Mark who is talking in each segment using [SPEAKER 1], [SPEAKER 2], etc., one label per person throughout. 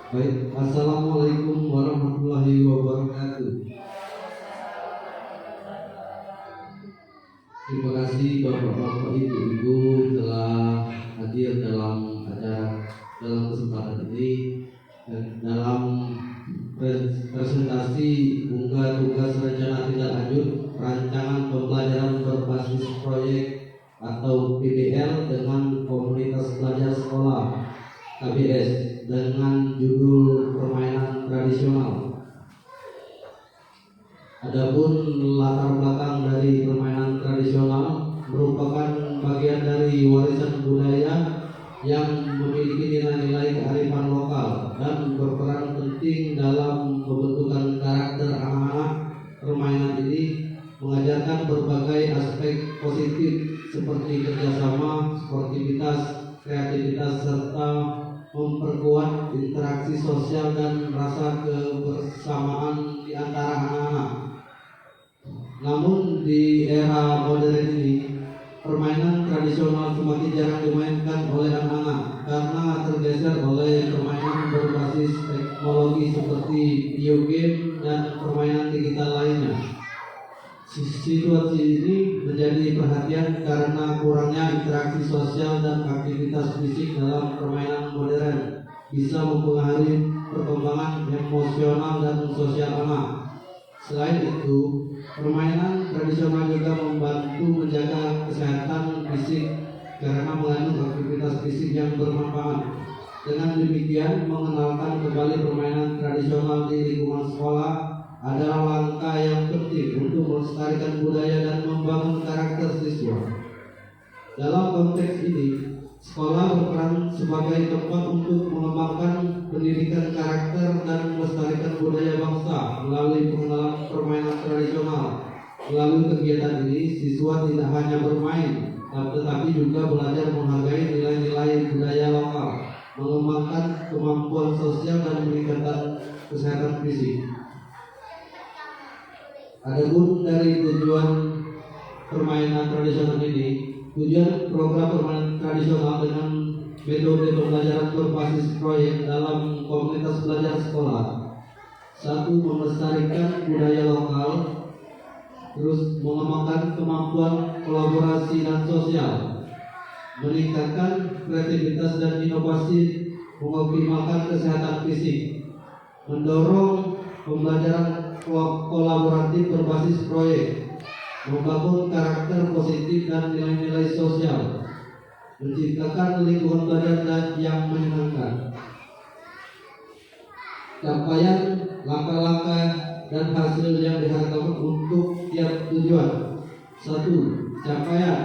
[SPEAKER 1] Baik, Assalamualaikum warahmatullahi wabarakatuh. Terima kasih Bapak-bapak, Ibu-ibu telah hadir dalam acara dalam kesempatan ini dalam presentasi unggah tugas rencana tindak lanjut rancangan pembelajaran berbasis proyek atau PBL dengan komunitas belajar sekolah KBS dengan judul permainan tradisional. Adapun latar belakang dari permainan tradisional merupakan bagian dari warisan budaya yang memiliki nilai-nilai kearifan lokal dan berperan penting dalam pembentukan karakter anak-anak. Permainan ini mengajarkan berbagai aspek positif seperti kerjasama, sportivitas, kreativitas, serta memperkuat interaksi sosial dan rasa kebersamaan di antara anak-anak. Namun di era modern ini, permainan tradisional semakin jarang dimainkan oleh anak-anak karena tergeser oleh permainan berbasis teknologi seperti video game dan permainan digital lainnya. Situasi ini menjadi perhatian karena kurangnya interaksi sosial dan aktivitas fisik dalam permainan modern bisa mempengaruhi perkembangan emosional dan sosial anak. Selain itu, permainan tradisional juga membantu menjaga kesehatan fisik karena mengandung aktivitas fisik yang bermanfaat. Dengan demikian, mengenalkan kembali permainan tradisional di lingkungan sekolah adalah langkah yang penting untuk melestarikan budaya dan membangun karakter siswa. Dalam konteks ini, sekolah berperan sebagai tempat untuk mengembangkan pendidikan karakter dan melestarikan budaya bangsa melalui pengenalan permainan tradisional. Melalui kegiatan ini, siswa tidak hanya bermain, tetapi juga belajar menghargai nilai-nilai budaya lokal, mengembangkan kemampuan sosial dan meningkatkan kesehatan fisik. Adapun dari tujuan permainan tradisional ini, tujuan program permainan tradisional dengan metode pembelajaran berbasis proyek dalam komunitas belajar sekolah. 1. Melestarikan budaya lokal. Terus mengembangkan kemampuan kolaborasi dan sosial, meningkatkan kreativitas dan inovasi, mengoptimalkan kesehatan fisik, mendorong pembelajaran kolaboratif berbasis proyek, membangun karakter positif dan nilai-nilai sosial, menciptakan lingkungan belajar yang menyenangkan. Capaian, langkah-langkah dan hasil yang diharapkan untuk tiap tujuan. 1. Capaian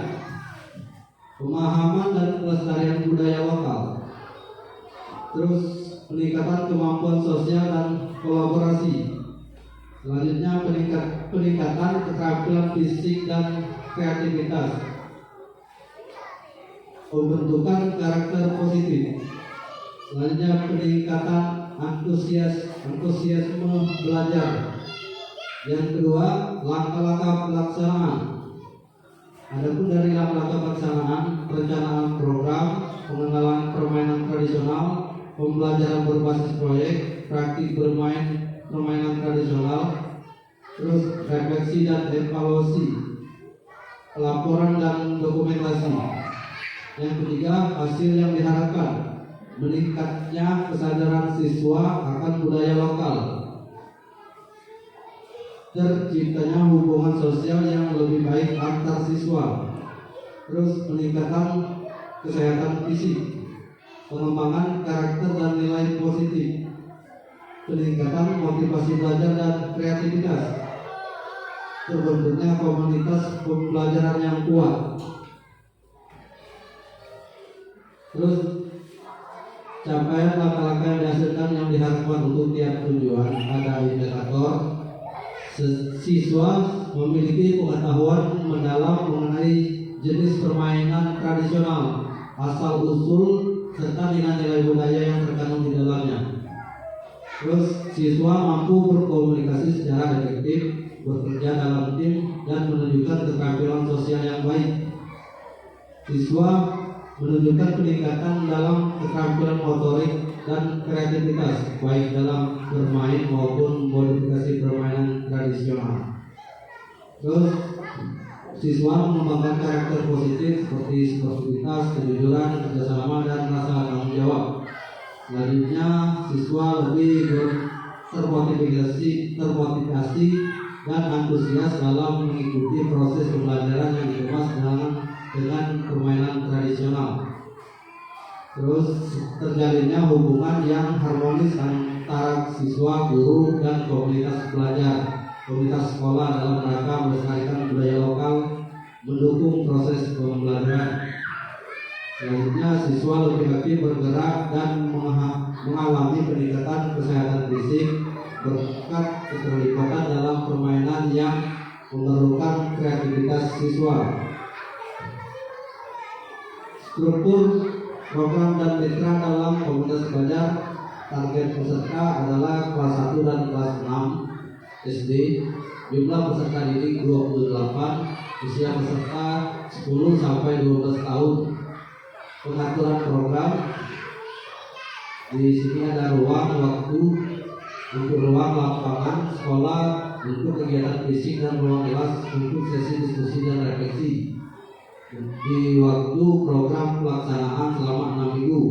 [SPEAKER 1] pemahaman dan pelestarian budaya lokal. Terus peningkatan kemampuan sosial dan kolaborasi. Selanjutnya peningkatan keterampilan fisik dan kreativitas. Pembentukan karakter positif. Selanjutnya peningkatan antusiasme belajar. Yang kedua, langkah-langkah pelaksanaan. Adapun dari langkah-langkah pelaksanaan, perencanaan program, pengenalan permainan tradisional, pembelajaran berbasis proyek, praktik bermain permainan tradisional, terus refleksi dan evaluasi, laporan dan dokumentasi. Yang ketiga, hasil yang diharapkan, meningkatnya kesadaran siswa akan budaya lokal, terciptanya hubungan sosial yang lebih baik antar siswa, terus peningkatan kesehatan fisik, pengembangan karakter dan nilai positif, peningkatan motivasi belajar dan kreativitas, terbentuknya komunitas pembelajaran yang kuat. Terus capaian langkah-langkah yang dihasilkan yang diharapkan untuk tiap tujuan. Ada indikator siswa memiliki pengetahuan mendalam mengenai jenis permainan tradisional, asal usul serta nilai-nilai budaya yang terkandung di dalamnya. Terus siswa mampu berkomunikasi secara efektif, bekerja dalam tim, dan menunjukkan keterampilan sosial yang baik. Siswa menunjukkan peningkatan dalam keterampilan motorik dan kreativitas, baik dalam bermain maupun modifikasi permainan tradisional. Terus siswa mengembangkan karakter positif seperti sportivitas, kejujuran, kerjasama, dan rasa tanggung jawab. Selanjutnya, siswa lebih termotivasi dan antusias dalam mengikuti proses pembelajaran yang dikemas dengan permainan tradisional. Terus terjalinnya hubungan yang harmonis antara siswa, guru, dan komunitas pelajar, komunitas sekolah dalam rangka melestarikan budaya lokal, mendukung proses pembelajaran. Selanjutnya, siswa lebih aktif bergerak dan mengalami peningkatan kesehatan fisik berkat keterlibatan dalam permainan yang memerlukan kreativitas siswa. Struktur program dan mitra dalam komunitas belajar. Target peserta adalah kelas 1 dan kelas 6 SD. Jumlah peserta didik 28. Usia peserta 10 sampai 12 tahun. Pengaturan program. Di sini ada ruang waktu untuk ruang lapangan sekolah untuk kegiatan fisik dan ruang kelas untuk sesi diskusi dan refleksi. Di waktu program pelaksanaan selama 6 minggu.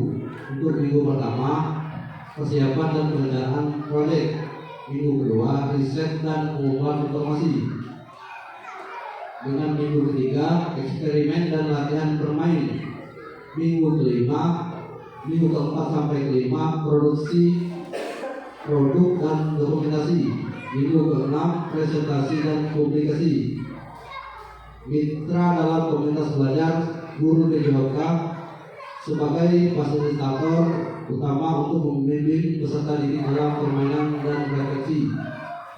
[SPEAKER 1] Untuk minggu pertama, persiapan dan pengerjaan proyek. Minggu kedua, riset dan pengumpulan informasi. Dengan minggu ketiga, eksperimen dan latihan bermain. Minggu keempat sampai kelima, produksi produk dan dokumentasi. Minggu keenam, presentasi dan publikasi. Mitra dalam komunitas belajar, guru PJOK sebagai fasilitator utama untuk membimbing peserta didik dalam permainan dan refleksi.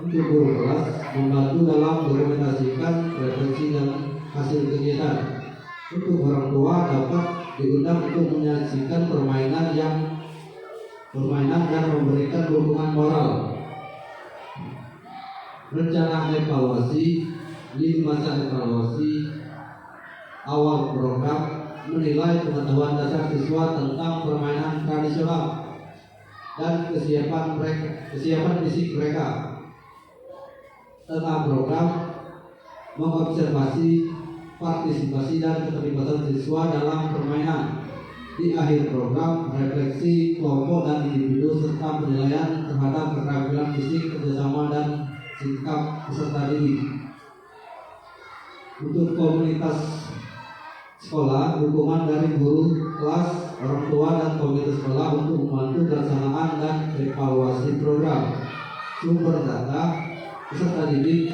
[SPEAKER 1] Untuk guru kelas, membantu dalam dokumentasikan refleksi dan hasil kegiatan. Untuk orang tua dapat diundang untuk menyaksikan permainan dan memberikan dukungan moral. Rencana evaluasi. Di masa evaluasi awal program menilai pengetahuan dasar siswa tentang permainan tradisional dan kesiapan fisik mereka. Tengah program mengobservasi partisipasi dan keterlibatan siswa dalam permainan. Di akhir program, refleksi kelompok dan individu serta penilaian terhadap keterampilan fisik, kerjasama, dan sikap peserta didik. Untuk komunitas sekolah, dukungan dari guru kelas, orang tua, dan komunitas sekolah untuk membantu pelaksanaan dan evaluasi program. Sumber data peserta didik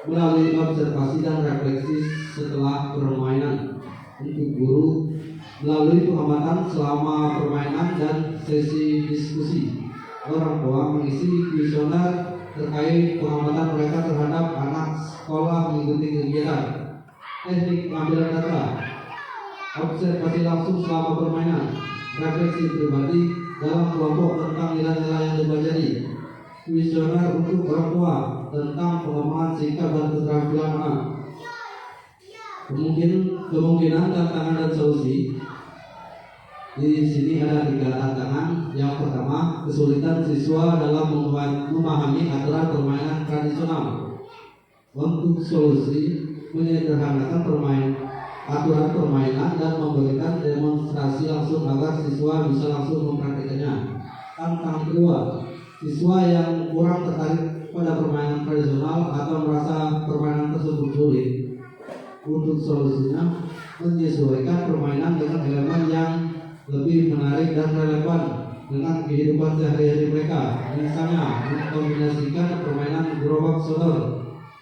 [SPEAKER 1] melalui observasi dan refleksi setelah permainan. Untuk guru melalui pengamatan selama permainan dan sesi diskusi. Orang tua mengisi kuesioner terkait pengamatan mereka terhadap anak sekolah mengikuti kegiatan. Teknik pengambilan data, observasi langsung selama permainan, refleksi pribadi dalam kelompok tentang nilai-nilai yang dipelajari, kuesioner untuk orang tua tentang pengembangan sikap dan keterampilan anak. Kemungkinan tantangan dan solusi. Di sini ada 3 tantangan. Yang pertama, kesulitan siswa dalam memahami aturan permainan tradisional. Untuk solusi, menyederhanakan aturan permainan dan memberikan demonstrasi langsung agar siswa bisa langsung mempraktikkannya. Tantangan kedua, siswa yang kurang tertarik pada permainan tradisional atau merasa permainan tersebut sulit. Untuk solusinya, menyesuaikan permainan dengan elemen yang lebih menarik dan relevan dengan kehidupan sehari-hari mereka. Misalnya, mengkombinasikan permainan gerobak sodor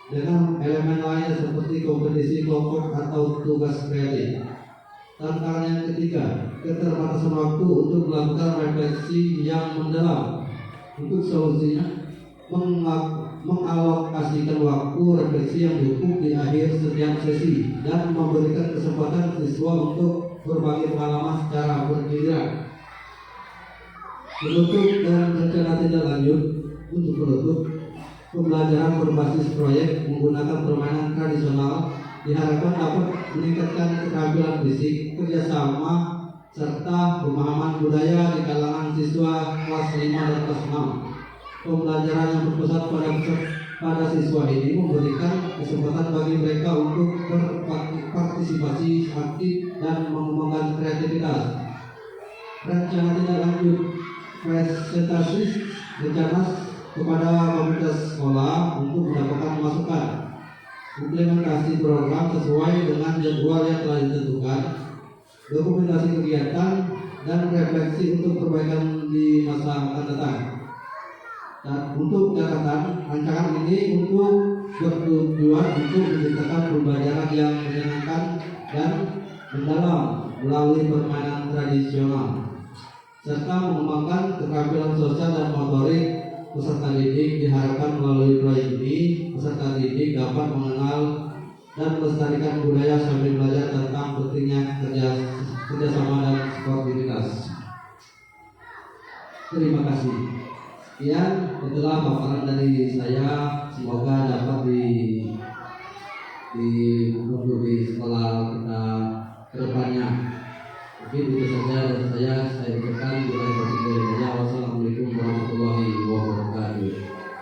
[SPEAKER 1] dengan elemen lainnya seperti kompetisi kelompok atau tugas kreatif. Tantangan yang ketiga, keterbatasan waktu untuk melakukan refleksi yang mendalam. Untuk solusinya, mengalokasikan waktu refleksi yang cukup di akhir setiap sesi dan memberikan kesempatan siswa untuk berbagi pengalaman secara bergiliran. Menutup dan rencana tindak lanjut. Untuk menutup, pembelajaran berbasis proyek menggunakan permainan tradisional diharapkan dapat meningkatkan keterampilan fisik, kerjasama, serta pemahaman budaya di kalangan siswa kelas 5 dan kelas 6. Pembelajaran yang berpusat pada siswa ini memberikan kesempatan bagi mereka untuk berpartisipasi aktif dan mengembangkan kreativitas. Rencana tindak lanjut presentasi rencana kepada komunitas sekolah untuk mendapatkan masukan. Implementasi program sesuai dengan jadwal yang telah ditentukan, dokumentasi kegiatan, dan refleksi untuk perbaikan di masa akan datang. Dan untuk catatan, rancangan ini untuk bertujuan untuk menciptakan pembelajaran yang menyenangkan dan mendalam melalui permainan tradisional, serta mengembangkan keterampilan sosial dan motorik peserta didik. Diharapkan melalui proyek ini, peserta didik dapat mengenal dan melestarikan budaya sambil belajar tentang pentingnya kerjasama dan sportivitas. Terima kasih. Sekian, itulah paparan dari saya. Semoga dapat untuk di sekolah kita ke depannya. Mungkin itu saja dari saya